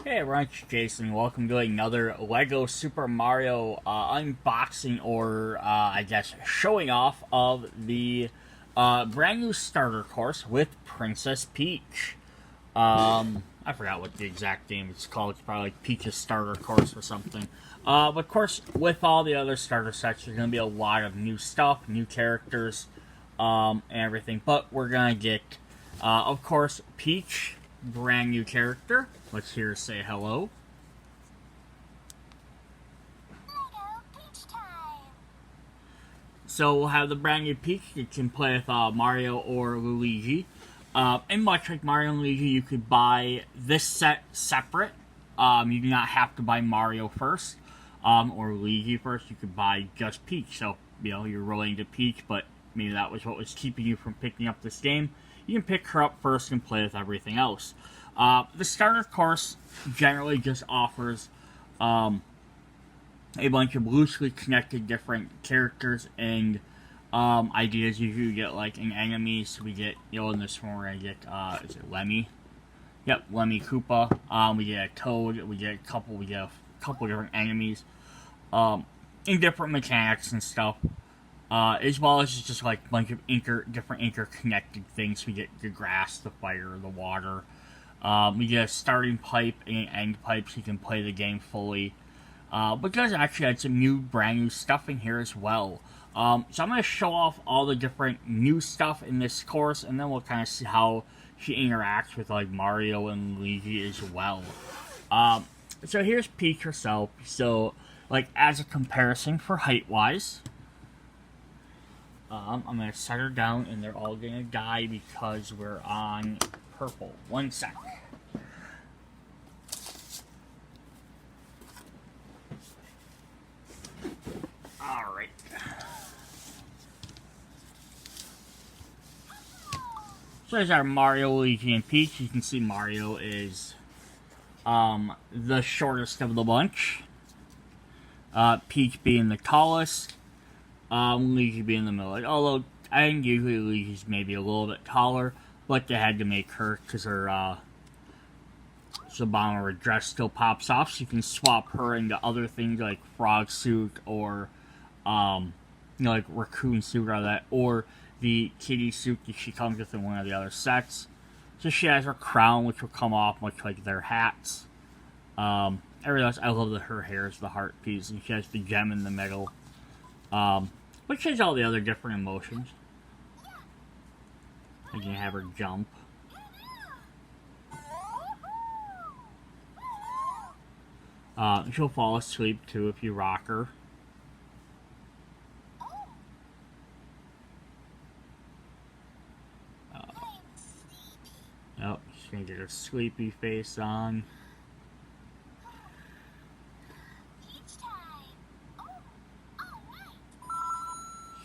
Hey everyone, it's Jason. Welcome to another LEGO Super Mario unboxing or, I guess, showing off of the brand new starter course with Princess Peach. I forgot what the exact name it's called. It's probably like Peach's Starter Course or something. But of course, with all the other starter sets, there's going to be a lot of new stuff, new characters, and everything. But we're going to get, of course, Peach, brand new character. Let's hear her say hello. So we'll have the brand new Peach. You can play with Mario or Luigi. And much like Mario and Luigi, you could buy this set separate. You do not have to buy Mario first or Luigi first. You could buy just Peach. So, you know, you're rolling to Peach, but maybe that was what was keeping you from picking up this game. You can pick her up first and play with everything else. The starter course generally just offers a bunch of loosely connected different characters and ideas. Usually you get like an enemy, so we get, you know, in this one we're gonna get, is it Lemmy? Yep, Lemmy Koopa. We get a Toad, we get a couple different enemies, and different mechanics and stuff. As well as just like a bunch of different interconnected things. We get the grass, the fire, the water. We get a starting pipe and an end pipe so you can play the game fully. But there's actually had some brand new stuff in here as well. So I'm going to show off all the different new stuff in this course, and then we'll kind of see how she interacts with like Mario and Luigi as well. So here's Peach herself. So, like, as a comparison for height-wise, I'm going to set her down, and they're all going to die because we're on purple. One sec. Alright. So there's our Mario, Luigi, and Peach. You can see Mario is the shortest of the bunch. Peach being the tallest. Luigi being in the middle. Although, I think usually Luigi's maybe a little bit taller, but they had to make her because her, the bottom of her dress still pops off, so you can swap her into other things like frog suit or, you know, like raccoon suit or that, or the kitty suit that she comes with in one of the other sets. So she has her crown, which will come off much like their hats. Everything else, I love that her hair is the heart piece, and she has the gem in the middle. Which has all the other different emotions. You can have her jump. She'll fall asleep too if you rock her. Yep, she's gonna get her sleepy face on.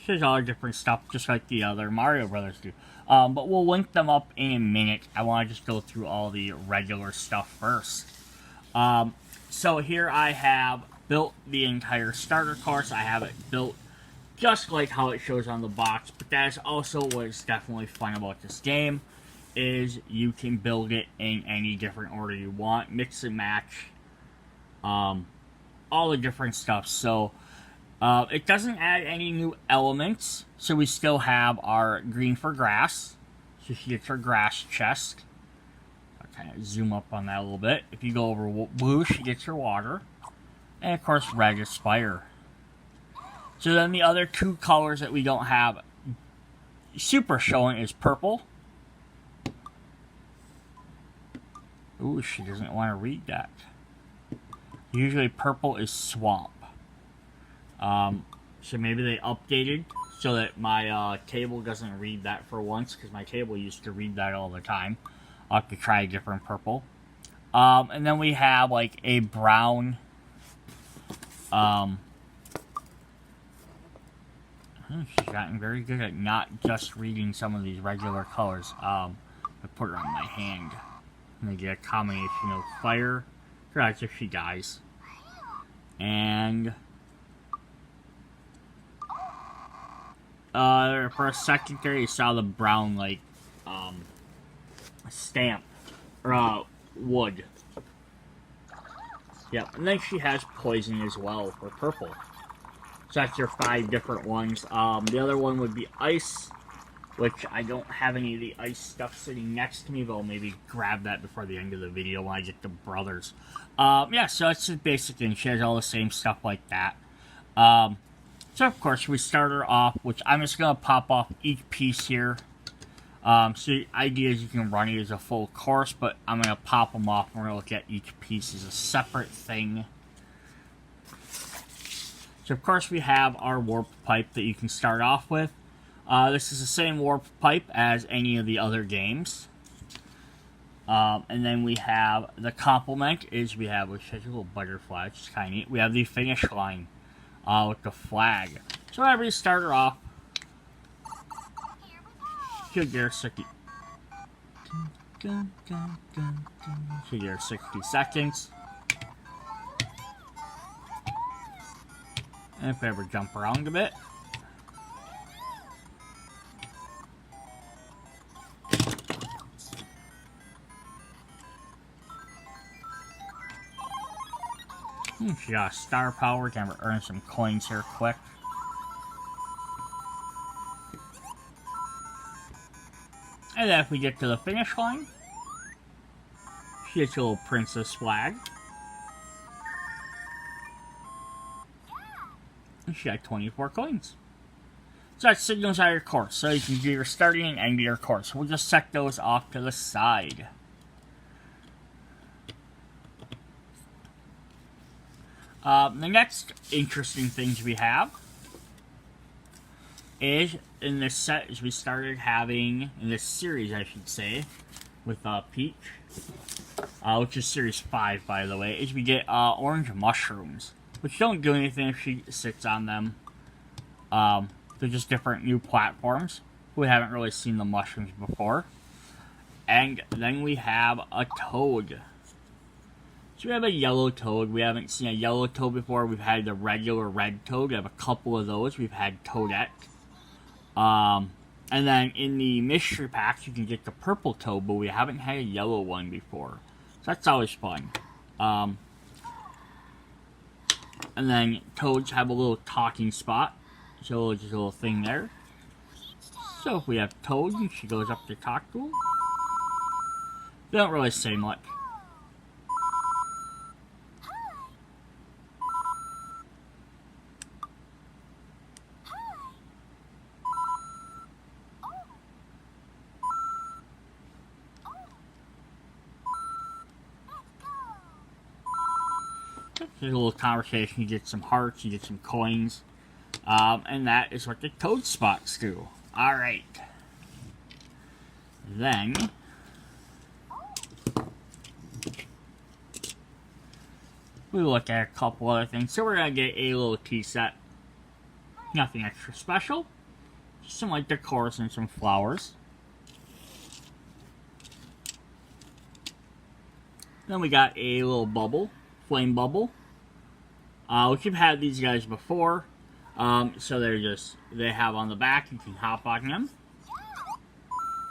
There's all different stuff, just like the other Mario Brothers do. But we'll link them up in a minute. I want to just go through all the regular stuff first. So here I have built the entire starter course. I have it built just like how it shows on the box. But that is also what is definitely fun about this game, is you can build it in any different order you want. Mix and match. All the different stuff. So it doesn't add any new elements, so we still have our green for grass. So she gets her grass chest. I'll kind of zoom up on that a little bit. If you go over blue, she gets her water. And of course, red is fire. So then the other two colors that we don't have super showing is purple. Ooh, she doesn't want to read that. Usually purple is swamp. So maybe they updated so that my table doesn't read that for once, because my table used to read that all the time. I'll have to try a different purple. And then we have like a brown. She's gotten very good at not just reading some of these regular colors. I put her on my hand. And they get a combination of fire. That's if she dies. And for a second there, you saw the brown, like, stamp, or, wood. Yep, and then she has poison as well for purple. So that's your 5 different ones. The other one would be ice, which I don't have any of the ice stuff sitting next to me, but I'll maybe grab that before the end of the video when I get the brothers. Yeah, so it's just basic thing. She has all the same stuff like that. So of course we start her off, which I'm just going to pop off each piece here. So the idea is you can run it as a full course, but I'm going to pop them off and we're going to look at each piece as a separate thing. So of course we have our warp pipe that you can start off with. This is the same warp pipe as any of the other games. And then we have the complement is we have, which has a little butterfly, which is kind of neat. We have the finish line with the flag. So whenever you start her off, she'll get her 60. She'll get her 60 seconds. And if we ever jump around a bit, she got star power. Can earn some coins here quick. And then if we get to the finish line, she gets a little princess flag. And she got 24 coins. So that signals out your course. So you can do your starting and end of your course. We'll just set those off to the side. The next interesting things we have is in this set is we started having, in this series I should say, with Peach, which is series 5 by the way, is we get orange mushrooms, which don't do anything if she sits on them. They're just different new platforms. We haven't really seen the mushrooms before. And then we have a toad. So we have a yellow toad. We haven't seen a yellow toad before. We've had the regular red toad. We have a couple of those. We've had Toadette. And then in the mystery packs, you can get the purple toad, but we haven't had a yellow one before. So that's always fun. And then toads have a little talking spot. So there's a little thing there. So if we have Toad and she goes up to talk to him, they don't really say much. There's a little conversation, you get some hearts, you get some coins. And that is what the toad spots do. Alright. Then we look at a couple other things. So we're going to get a little tea set. Nothing extra special. Just some like decors and some flowers. Then we got a little bubble. Flame bubble. Which you've had these guys before. So they have on the back, you can hop on them.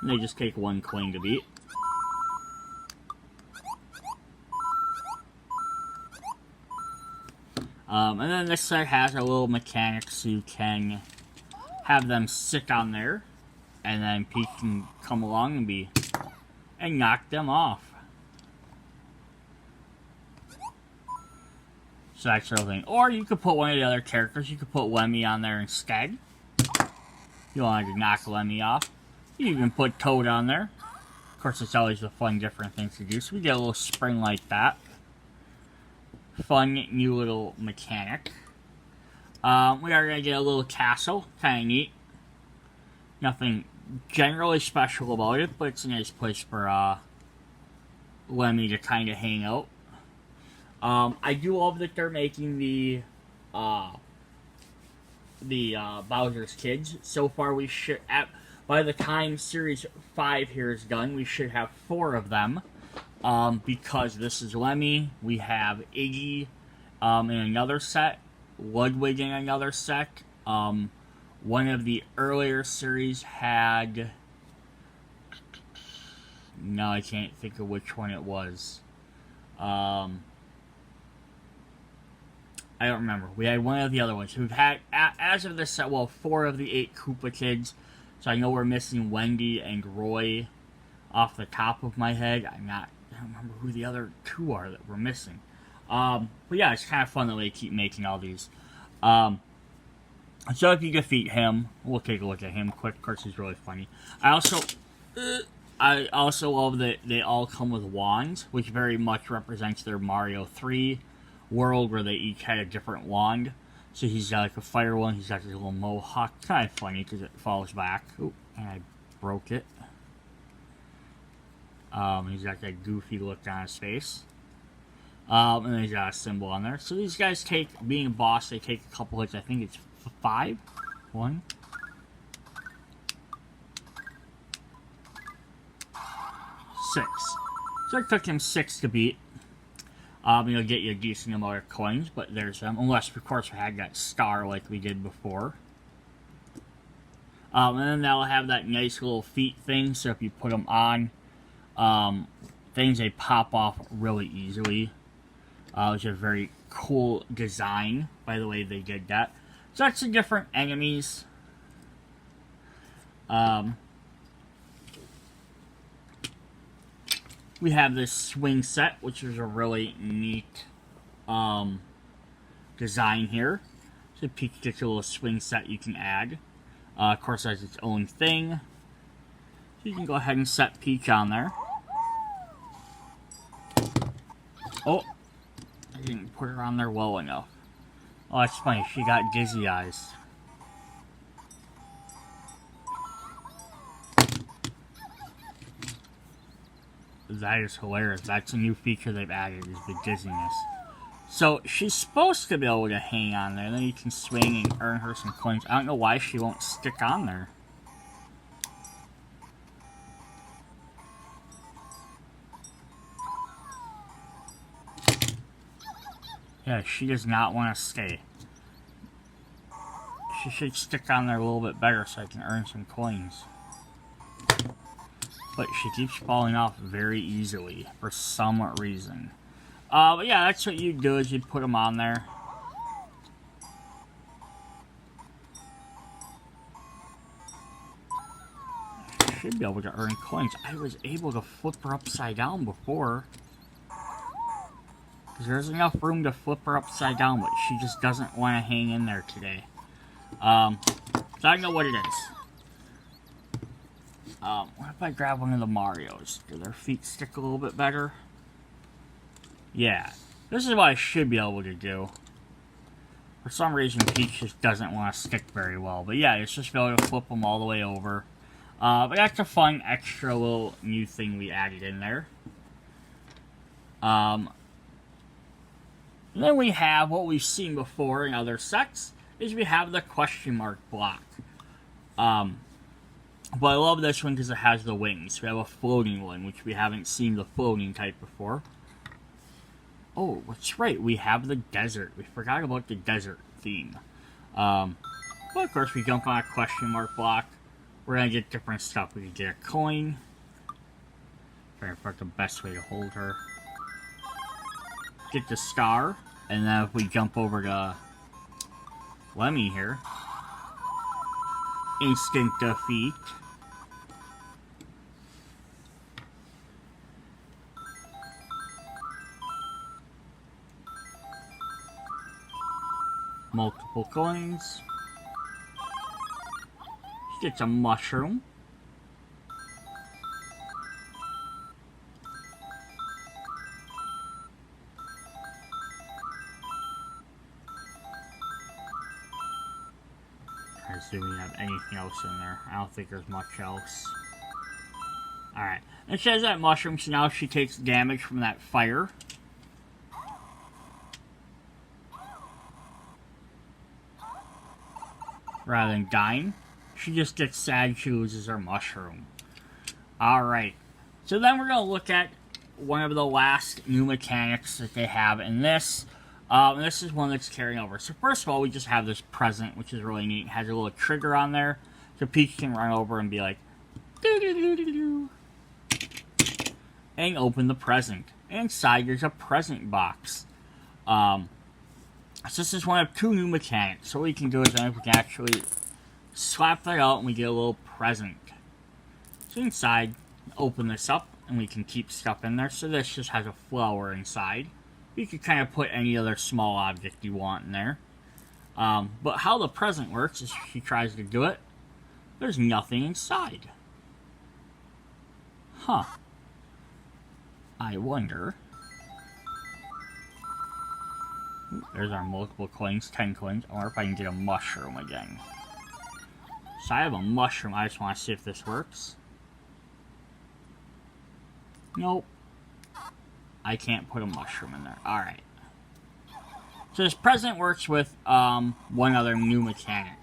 And they just take 1 coin to beat. And then this set has a little mechanic so you can have them sit on there. And then Peach can come along and knock them off. So that sort of thing. Or you could put one of the other characters. You could put Lemmy on there instead. You want to knock Lemmy off. You can put Toad on there. Of course, it's always the fun, different things to do. So we get a little spring like that. Fun, new little mechanic. We are going to get a little castle. Kind of neat. Nothing generally special about it, but it's a nice place for Lemmy to kind of hang out. I do love that they're making the Bowser's Kids. So far, we should, by the time Series 5 here is done, we should have 4 of them. Because this is Lemmy, we have Iggy in another set, Ludwig in another set. One of the earlier series had... No, I can't think of which one it was. I don't remember. We had one of the other ones. We've had, as of this set, well, 4 of the 8 Koopa kids. So I know we're missing Wendy and Roy off the top of my head. I don't remember who the other 2 are that we're missing. But yeah, it's kind of fun that they keep making all these. So if you defeat him, we'll take a look at him quick. Of course, he's really funny. I also love that they all come with wands, which very much represents their Mario 3 world, where they each had a different wand. So he's got like a fire one, he's got his little mohawk. Kind of funny because it falls back. Ooh, and I broke it. He's got that goofy look on his face. And then he's got a symbol on there. So these guys take, being a boss, they take a couple hits. I think it's 5. 1. 6. So it took him 6 to beat. You'll get you a decent amount of coins, but there's them. Unless, of course, we had that star like we did before. And then that'll have that nice little feet thing, so if you put them on, things, they pop off really easily. It's a very cool design, by the way they did that. So that's the different enemies. We have this swing set, which is a really neat design here. So Peach gets a little swing set you can add. Of course, it has its own thing. So you can go ahead and set Peach on there. Oh, I didn't put her on there well enough. Oh, that's funny. She got dizzy eyes. That is hilarious. That's a new feature they've added, is the dizziness. So, she's supposed to be able to hang on there. Then you can swing and earn her some coins. I don't know why she won't stick on there. Yeah, she does not want to stay. She should stick on there a little bit better so I can earn some coins. But she keeps falling off very easily for some reason. But yeah, that's what you do, is you put them on there. Should be able to earn coins. I was able to flip her upside down before. Because there's enough room to flip her upside down, but she just doesn't want to hang in there today. So I don't know what it is. What if I grab one of the Marios? Do their feet stick a little bit better? Yeah. This is what I should be able to do. For some reason, Peach just doesn't want to stick very well. But yeah, it's just be able to flip them all the way over. But that's a fun extra little new thing we added in there. Then we have what we've seen before in other sets, is we have the question mark block. But I love this one because it has the wings. We have a floating one, which we haven't seen the floating type before. Oh, that's right, we have the desert. We forgot about the desert theme. But of course, we jump on a question mark block. We're going to get different stuff. We can get a coin. Trying to figure out the best way to hold her. Get the star. And then if we jump over to Lemmy here, instant defeat. Multiple coins. She gets a mushroom. Try to see if we have anything else in there. I don't think there's much else. Alright. And she has that mushroom, so now she takes damage from that fire. Rather than dying, she just gets sad she loses her mushroom. Alright. So then we're going to look at one of the last new mechanics that they have in this. And this is one that's carrying over. So first of all, we just have this present, which is really neat. It has a little trigger on there. So Peach can run over and be like, doo-doo-doo-doo-doo, and open the present. And inside there's a present box. So this is one of two new mechanics. So what we can do is we can actually slap that out and we get a little present. So inside, open this up and we can keep stuff in there. So this just has a flower inside. You can kind of put any other small object you want in there. But how the present works is if she tries to do it, there's nothing inside. Huh. I wonder. There's our multiple coins, 10 coins. I wonder if I can get a mushroom again. So I have a mushroom. I just want to see if this works. Nope. I can't put a mushroom in there. Alright. So this present works with one other new mechanic.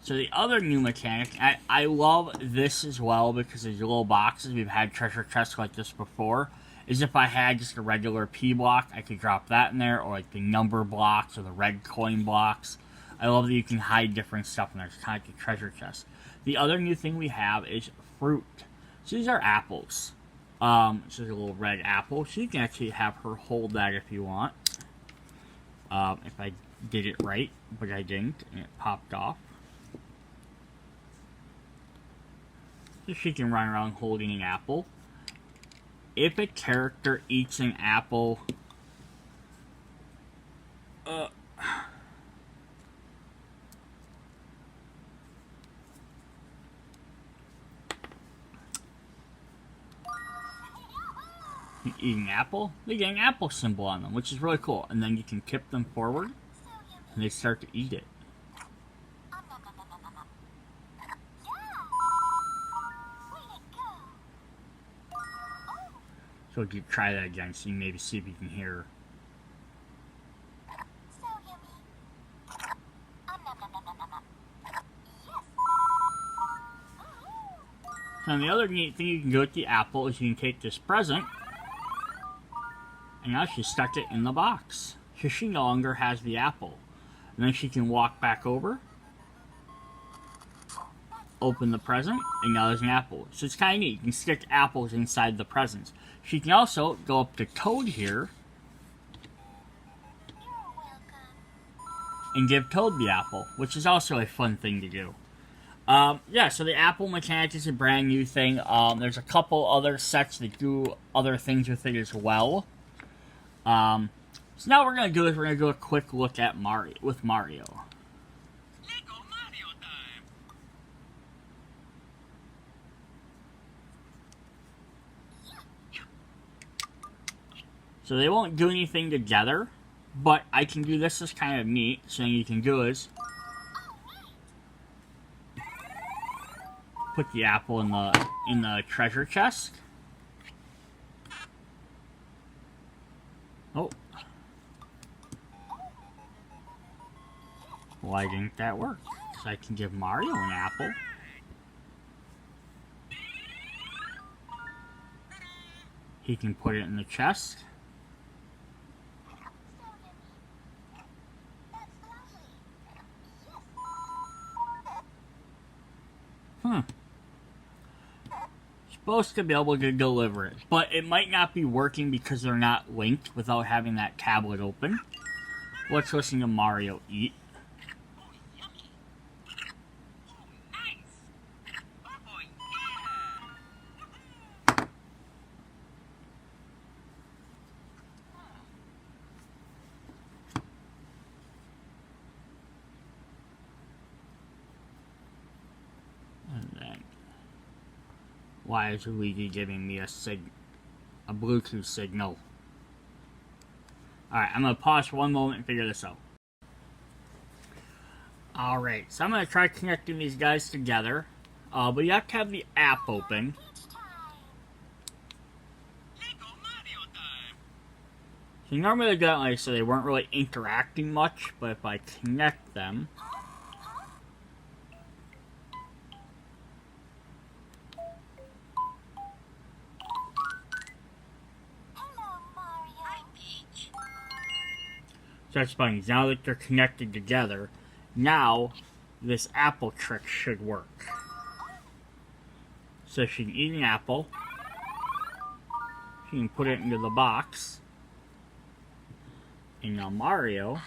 So the other new mechanic, I love this as well because there's little boxes. We've had treasure chests like this before. Is if I had just a regular P block, I could drop that in there, or like the number blocks or the red coin blocks. I love that you can hide different stuff in there. It's kind of like a treasure chest. The other new thing we have is fruit. So these are apples. This is a little red apple. So you can actually have her hold that if you want. If I did it right, but I didn't, and it popped off. So she can run around holding an apple. If a character eats an apple, you eat an apple, they get an apple symbol on them, which is really cool. And then you can tip them forward, and they start to eat it. So if you try that again, so you maybe see if you can hear. And the other neat thing you can do with the apple is you can take this present, and now she stuck it in the box. So she no longer has the apple. And then she can walk back over, open the present, and now there's an apple. So it's kind of neat. You can stick apples inside the presents. She can also go up to Toad here and give Toad the apple, which is also a fun thing to do. Yeah, so the apple mechanic is a brand new thing. There's a couple other sets that do other things with it as well. So now what we're going to do is we're going to do a quick look at Mario. So they won't do anything together, but I can do this as kind of neat. So you can do is put the apple in the treasure chest. Oh. Why didn't that work? So I can give Mario an apple. He can put it in the chest. Supposed to be able to deliver it, but it might not be working because they're not linked without having that tablet open. Let's listen to Mario eat. Why is Luigi giving me a Bluetooth signal? Alright, I'm going to pause for one moment and figure this out. Alright, so I'm going to try connecting these guys together. But you have to have the app open. So normally they got, like I said, they weren't really interacting much, but if I connect them... That's funny. Now that they're connected together, now this apple trick should work. So she can eat an apple. She can put it into the box. And now Mario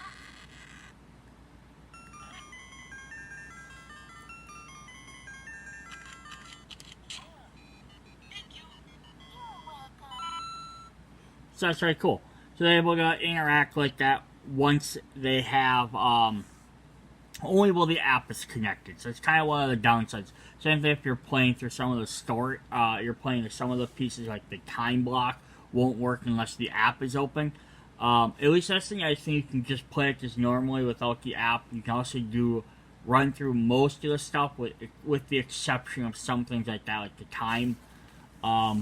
So that's very cool. So they're able to interact like that once they have, only while the app is connected. So it's kind of one of the downsides. Same thing if you're playing through some of the story, you're playing through some of the pieces, like the time block won't work unless the app is open. At least that's the thing, I think you can just play it just normally without the app. You can also run through most of the stuff with the exception of some things like that, like the time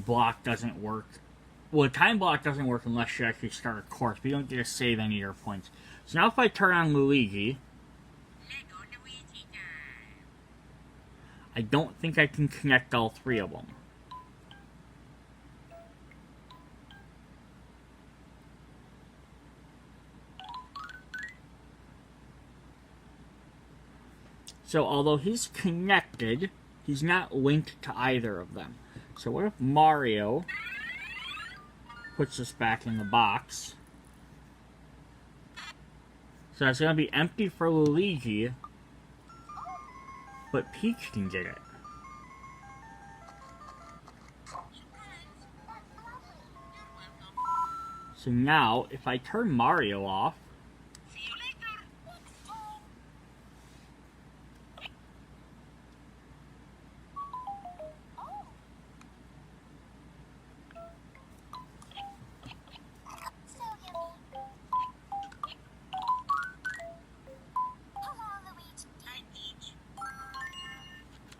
block doesn't work. Well, the time block doesn't work unless you actually start a course, but you don't get to save any of your points. So now if I turn on Luigi, I don't think I can connect all three of them. So although he's connected, he's not linked to either of them. So what if Mario puts us back in the box? So it's going to be empty for Luigi, but Peach can get it. So now, if I turn Mario off,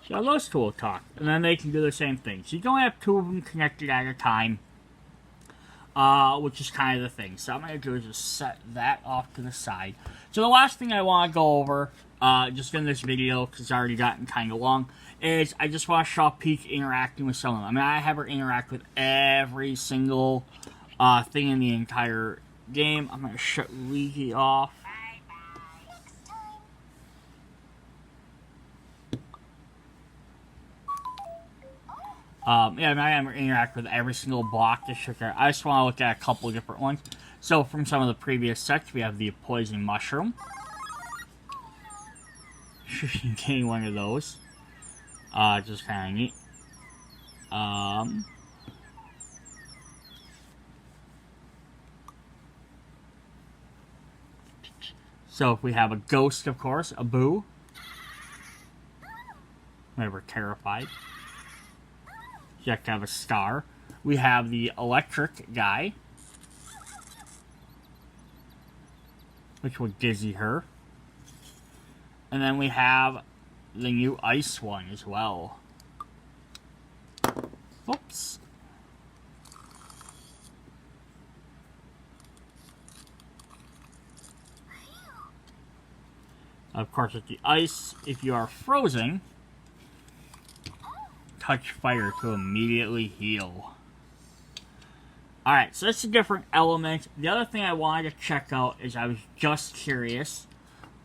so those two will talk, and then they can do the same thing. So you can only have two of them connected at a time, which is kind of the thing. So I'm going to do is just set that off to the side. So the last thing I want to go over, just in this video, because it's already gotten kind of long, is I just want to show Peach interacting with some of them. I mean, I have her interact with every single thing in the entire game. I'm going to shut Luigi off. Yeah, I am interact with every single block. I just want to look at a couple of different ones. So, from some of the previous sets, we have the poison mushroom. Getting one of those. Just kind of neat. So, if we have a ghost, of course, a Boo. We're terrified. You have to have a star. We have the electric guy, which will dizzy her. And then we have the new ice one as well. Oops. Of course, with the ice, if you are frozen, touch fire to immediately heal. Alright, so that's a different element. The other thing I wanted to check out is I was just curious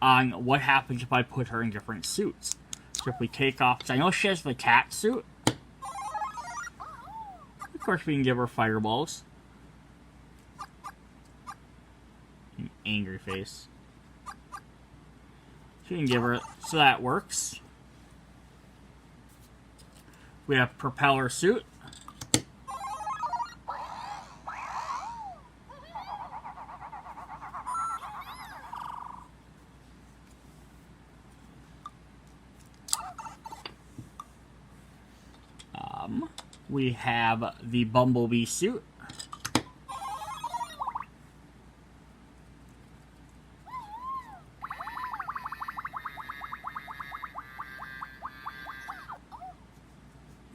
on what happens if I put her in different suits. So if we take off, because I know she has the cat suit. Of course we can give her fireballs. An angry face. So we can give her, so that works. We have propeller suit. We have the bumblebee suit.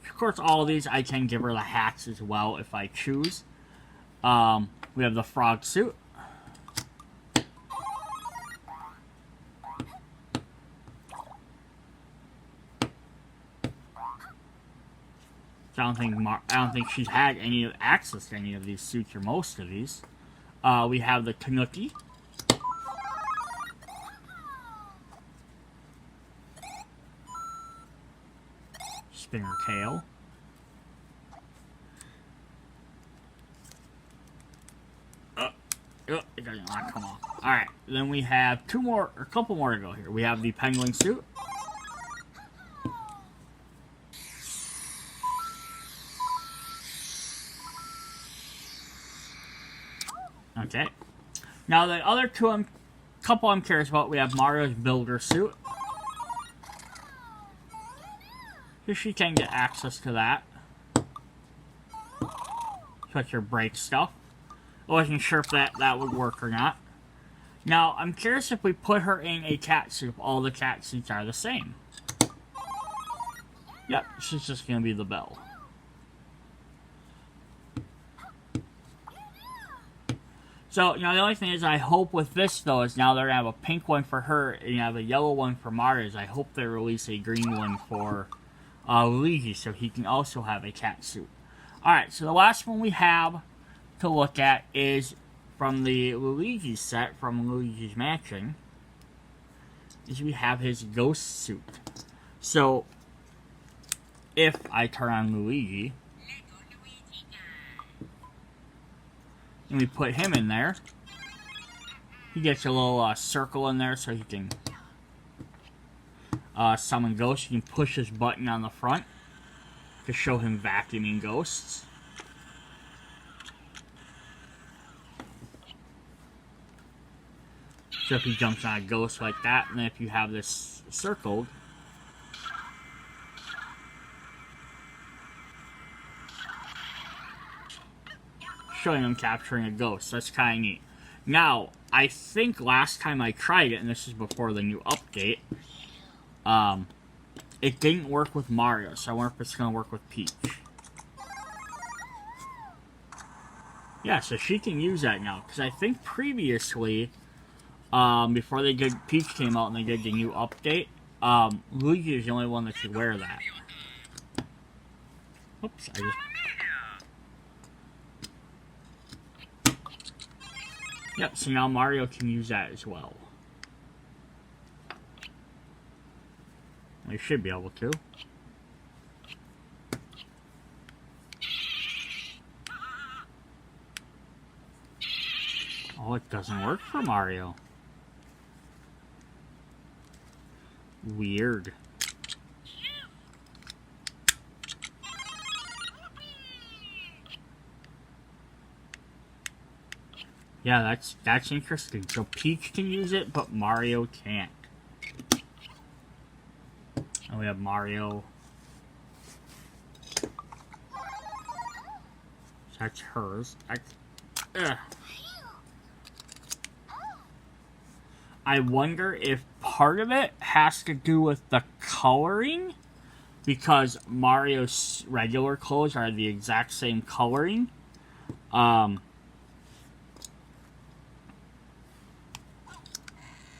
Of course, all of these I can give her the hats as well if I choose. We have the frog suit. I don't think she's had any access to any of these suits or most of these. We have the Tanuki. Spin her tail. It doesn't want to come off. Alright, then we have a couple more to go here. We have the penguin suit. Okay. Now the other couple I'm curious about, we have Mario's builder suit. So she can get access to that. Put your break stuff. I wasn't sure if that would work or not. Now, I'm curious if we put her in a cat suit, if all the cat suits are the same. Yep, she's just going to be the Belle. So, you know, the only thing is I hope with this, though, is now they're going to have a pink one for her and you have a yellow one for Mario. I hope they release a green one for Luigi so he can also have a cat suit. Alright, so the last one we have to look at is from the Luigi set, from Luigi's Mansion, is we have his ghost suit. So, if I turn on Luigi, and we put him in there, he gets a little circle in there so he can summon ghosts. You can push this button on the front to show him vacuuming ghosts. So if he jumps on a ghost like that, and then if you have this circled, showing him capturing a ghost. That's kind of neat. Now, I think last time I tried it, and this is before the new update, it didn't work with Mario, so I wonder if it's going to work with Peach. Yeah, so she can use that now, because I think previously, before Peach came out and they did the new update, Luigi is the only one that should wear that. Oops, Yep, so now Mario can use that as well. He should be able to. Oh, it doesn't work for Mario. Weird. Yeah, that's interesting. So Peach can use it, but Mario can't. And we have Mario. That's hers. I wonder if part of it has to do with the coloring, because Mario's regular clothes are the exact same coloring.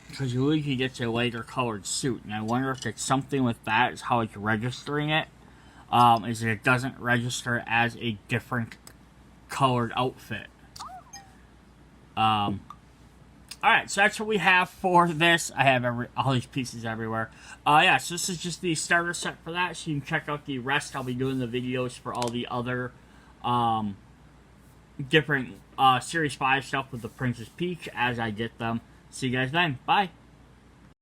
Because Luigi gets a lighter colored suit, and I wonder if it's something with that, is how it's registering it. Is that it doesn't register as a different colored outfit. Alright, so that's what we have for this. I have all these pieces everywhere. Yeah, so this is just the starter set for that, so you can check out the rest. I'll be doing the videos for all the other different Series 5 stuff with the Princess Peach as I get them. See you guys then. Bye.